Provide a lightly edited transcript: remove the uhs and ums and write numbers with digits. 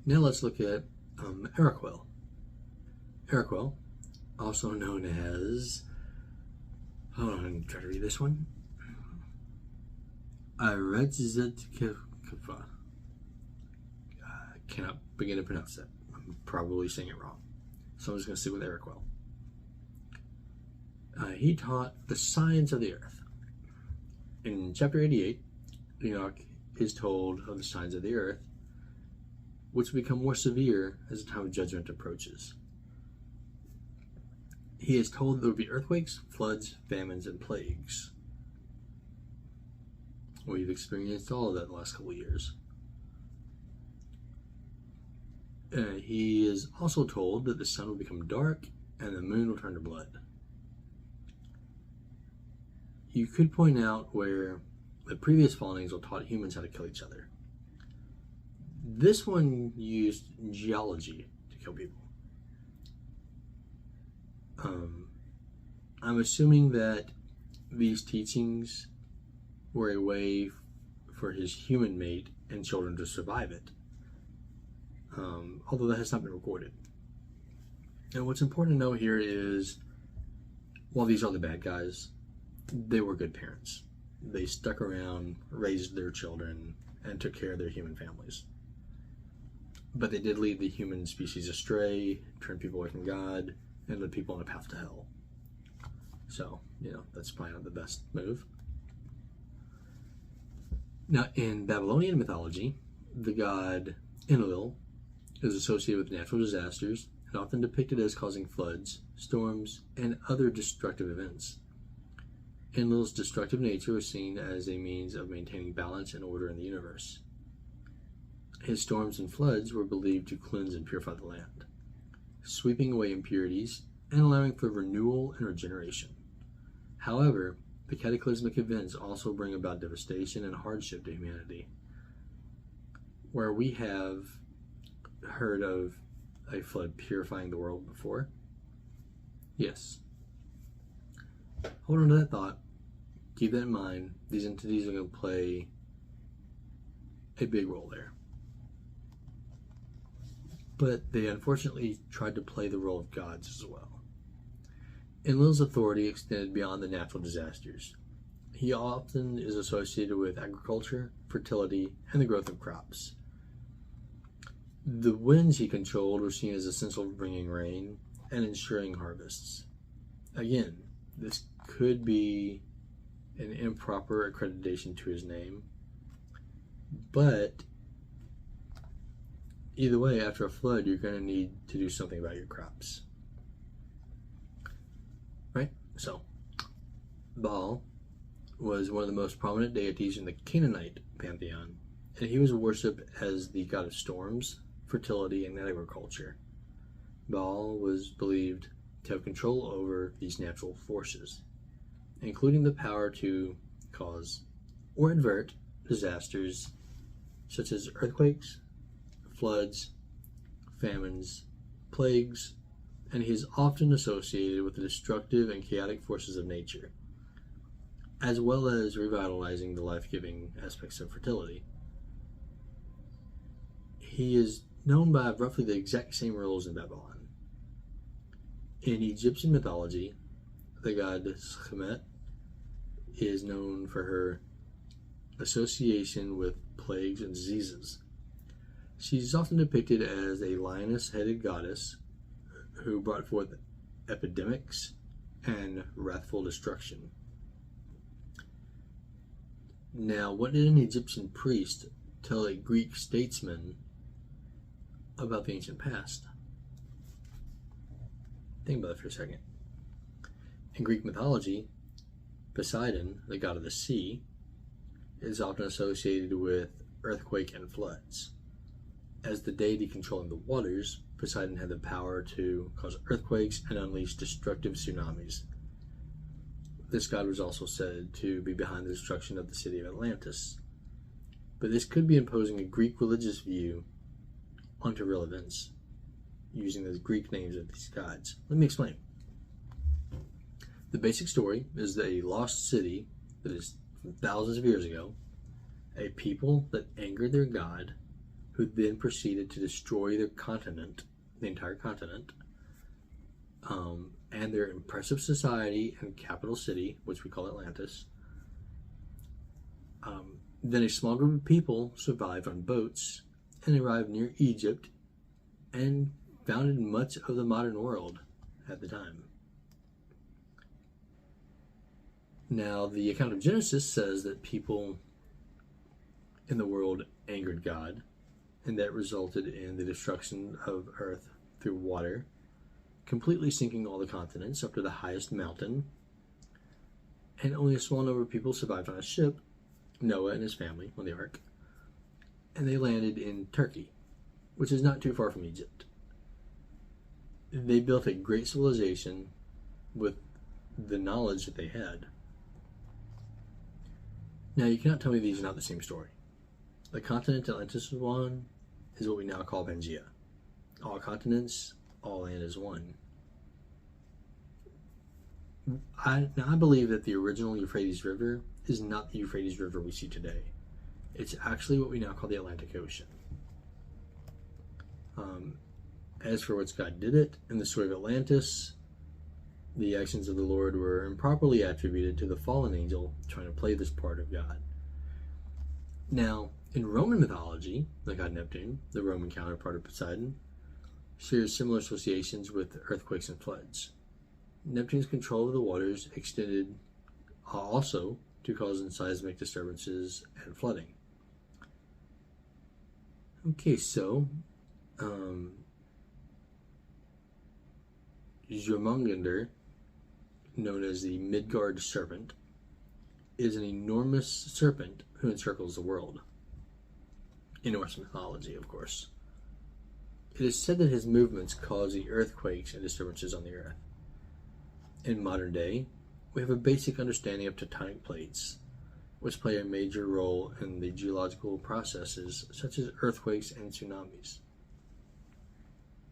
Now let's look at Araqiêl. Araqiêl, also known as, hold on, I'm trying to read this one. Aretztikapha. I cannot begin to pronounce that. I'm probably saying it wrong. So I'm just going to stick with Araqiêl. He taught the science of the earth. In chapter 88, Enoch is told of the signs of the earth, which will become more severe as the time of judgment approaches. He is told that there will be earthquakes, floods, famines, and plagues. We've experienced all of that in the last couple of years. He is also told that the sun will become dark and the moon will turn to blood. You could point out where the previous fallen angel taught humans how to kill each other. This one used geology to kill people. I'm assuming that these teachings were a way for his human mate and children to survive it, although that has not been recorded. And what's important to know here is, while these are the bad guys, they were good parents. They stuck around, raised their children, and took care of their human families. But they did lead the human species astray, turned people away from God, and led people on a path to hell. So, that's probably not the best move. Now, in Babylonian mythology, the god Enoch is associated with natural disasters and often depicted as causing floods, storms, and other destructive events. Enlil's destructive nature was seen as a means of maintaining balance and order in the universe. His storms and floods were believed to cleanse and purify the land, sweeping away impurities and allowing for renewal and regeneration. However, the cataclysmic events also bring about devastation and hardship to humanity. Where we have heard of a flood purifying the world before, yes. Hold on to that thought. Keep that in mind. These entities are going to play a big role there. But they unfortunately tried to play the role of gods as well. Enlil's authority extended beyond the natural disasters. He often is associated with agriculture, fertility, and the growth of crops. The winds he controlled were seen as essential for bringing rain and ensuring harvests. Again, this could be an improper accreditation to his name, but either way, after a flood, you're going to need to do something about your crops. Right? So, Baal was one of the most prominent deities in the Canaanite pantheon, and he was worshipped as the god of storms, fertility, and agriculture. Baal was believed to have control over these natural forces, including the power to cause or avert disasters such as earthquakes, floods, famines, plagues, and he is often associated with the destructive and chaotic forces of nature, as well as revitalizing the life-giving aspects of fertility. He is known by roughly the exact same roles in Babylon. In Egyptian mythology, the goddess Sekhmet is known for her association with plagues and diseases. She's often depicted as a lioness-headed goddess who brought forth epidemics and wrathful destruction. Now, what did an Egyptian priest tell a Greek statesman about the ancient past? Think about it for a second. In Greek mythology, Poseidon, the god of the sea, is often associated with earthquake and floods. As the deity controlling the waters, Poseidon had the power to cause earthquakes and unleash destructive tsunamis. This god was also said to be behind the destruction of the city of Atlantis. But this could be imposing a Greek religious view onto real events, using the Greek names of these gods. Let me explain. The basic story is that a lost city that is from thousands of years ago, a people that angered their god, who then proceeded to destroy their continent, the entire continent, and their impressive society and capital city, which we call Atlantis. Then a small group of people survived on boats and arrived near Egypt and founded much of the modern world at the time. Now, the account of Genesis says that people in the world angered God, and that resulted in the destruction of earth through water, completely sinking all the continents up to the highest mountain, and only a small number of people survived on a ship, Noah and his family on the ark, and they landed in Turkey, which is not too far from Egypt. They built a great civilization with the knowledge that they had. Now, you cannot tell me these are not the same story. The continent Atlantis was on is what we now call Pangaea. All continents, all land is one. I believe that the original Euphrates River is not the Euphrates River we see today. It's actually what we now call the Atlantic Ocean. As for what God did it, in the story of Atlantis, the actions of the Lord were improperly attributed to the fallen angel trying to play this part of God. Now, in Roman mythology, the god Neptune, the Roman counterpart of Poseidon, shares similar associations with earthquakes and floods. Neptune's control of the waters extended also to causing seismic disturbances and flooding. Okay, so Jormungandr, known as the Midgard serpent, is an enormous serpent who encircles the world. In Norse mythology, of course. It is said that his movements cause the earthquakes and disturbances on the earth. In modern day, we have a basic understanding of tectonic plates, which play a major role in the geological processes such as earthquakes and tsunamis.